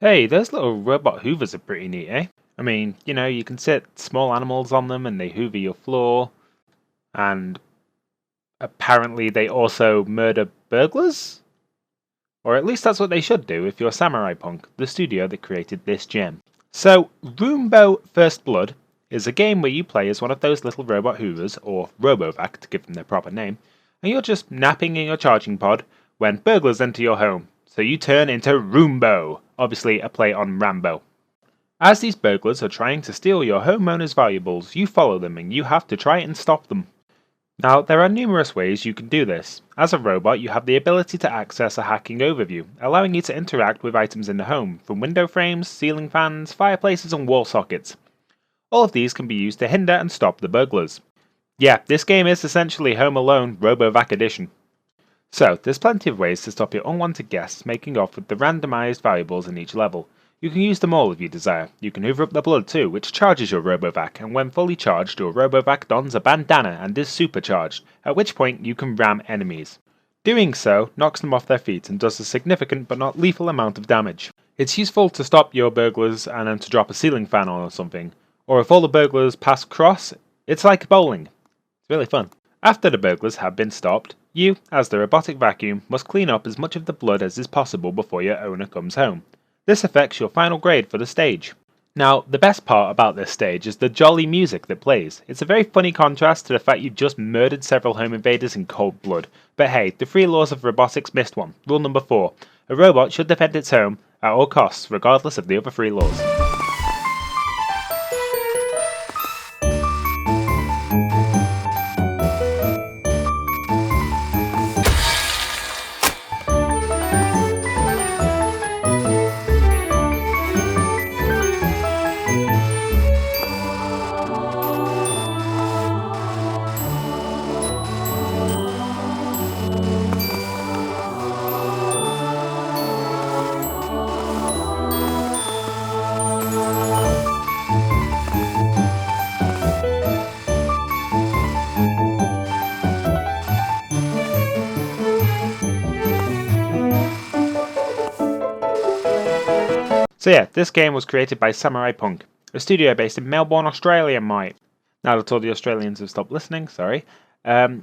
Hey, those little robot hoovers are pretty neat, eh? I mean, you can sit small animals on them and they hoover your floor, and apparently they also murder burglars? Or at least that's what they should do if you're Samurai Punk, the studio that created this gem. So, Roombo First Blood is a game where you play as one of those little robot hoovers, or Robovac to give them their proper name, and you're just napping in your charging pod when burglars enter your home. So you turn into Roombo, obviously a play on Rambo. As these burglars are trying to steal your homeowner's valuables, you follow them and you have to try and stop them. Now, there are numerous ways you can do this. As a robot, you have the ability to access a hacking overview, allowing you to interact with items in the home, from window frames, ceiling fans, fireplaces and wall sockets. All of these can be used to hinder and stop the burglars. Yeah, this game is essentially Home Alone Robovac Edition. So, there's plenty of ways to stop your unwanted guests making off with the randomized valuables in each level. You can use them all if you desire. You can hoover up the blood too, which charges your Robovac, and when fully charged, your Robovac dons a bandana and is supercharged, at which point you can ram enemies. Doing so knocks them off their feet and does a significant but not lethal amount of damage. It's useful to stop your burglars and then to drop a ceiling fan on or something, or if all the burglars pass across, it's like bowling. It's really fun. After the burglars have been stopped, you, as the robotic vacuum, must clean up as much of the blood as is possible before your owner comes home. This affects your final grade for the stage. Now, the best part about this stage is the jolly music that plays. It's a very funny contrast to the fact you've just murdered several home invaders in cold blood. But hey, the 3 laws of robotics missed one. Rule number 4. A robot should defend its home at all costs, regardless of the other 3 laws. So yeah, this game was created by Samurai Punk, a studio based in Melbourne, Australia, mate. Now that all the Australians have stopped listening, sorry. They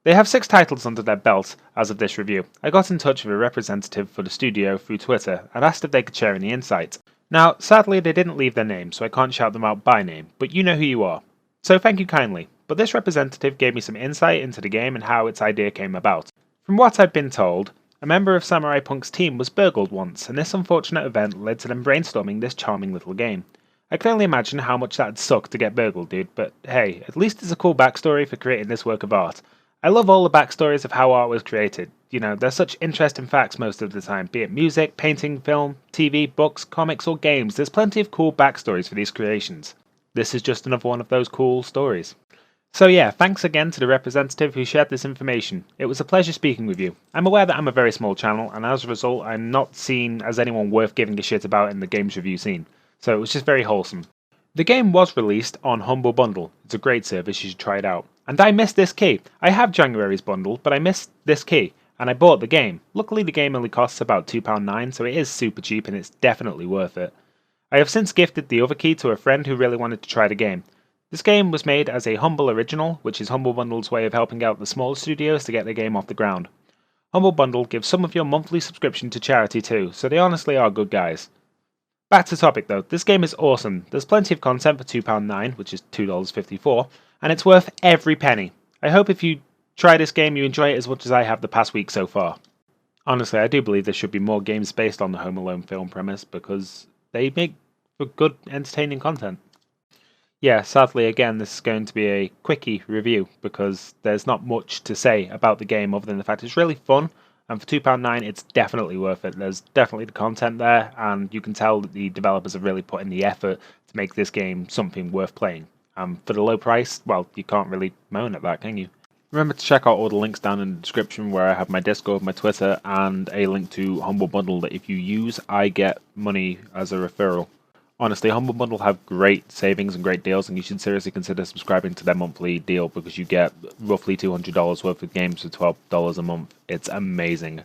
have 6 titles under their belt as of this review. I got in touch with a representative for the studio through Twitter and asked if they could share any insight. Now, sadly they didn't leave their name, so I can't shout them out by name, but you know who you are. So thank you kindly. But this representative gave me some insight into the game and how its idea came about. From what I've been told, a member of Samurai Punk's team was burgled once, and this unfortunate event led to them brainstorming this charming little game. I can only imagine how much that'd suck to get burgled, dude, but hey, at least it's a cool backstory for creating this work of art. I love all the backstories of how art was created. They're such interesting facts most of the time, be it music, painting, film, TV, books, comics, or games. There's plenty of cool backstories for these creations. This is just another one of those cool stories. So yeah, thanks again to the representative who shared this information. It was a pleasure speaking with you. I'm aware that I'm a very small channel, and as a result I'm not seen as anyone worth giving a shit about in the games review scene. So it was just very wholesome. The game was released on Humble Bundle. It's a great service, you should try it out. And I missed this key. I have January's bundle, but I missed this key, and I bought the game. Luckily the game only costs about £2.9, so it is super cheap and it's definitely worth it. I have since gifted the other key to a friend who really wanted to try the game. This game was made as a Humble Original, which is Humble Bundle's way of helping out the smaller studios to get their game off the ground. Humble Bundle gives some of your monthly subscription to charity too, so they honestly are good guys. Back to topic though, this game is awesome. There's plenty of content for £2.9, which is $2.54, and it's worth every penny. I hope if you try this game you enjoy it as much as I have the past week so far. Honestly, I do believe there should be more games based on the Home Alone film premise because they make for good, entertaining content. Yeah, sadly again this is going to be a quickie review because there's not much to say about the game other than the fact it's really fun, and for £2.9 it's definitely worth it. There's definitely the content there, and you can tell that the developers have really put in the effort to make this game something worth playing. For the low price, well, you can't really moan at that, can you? Remember to check out all the links down in the description where I have my Discord, my Twitter, and a link to Humble Bundle that if you use, I get money as a referral. Honestly, Humble Bundle have great savings and great deals, and you should seriously consider subscribing to their monthly deal because you get roughly $200 worth of games for $12 a month. It's amazing.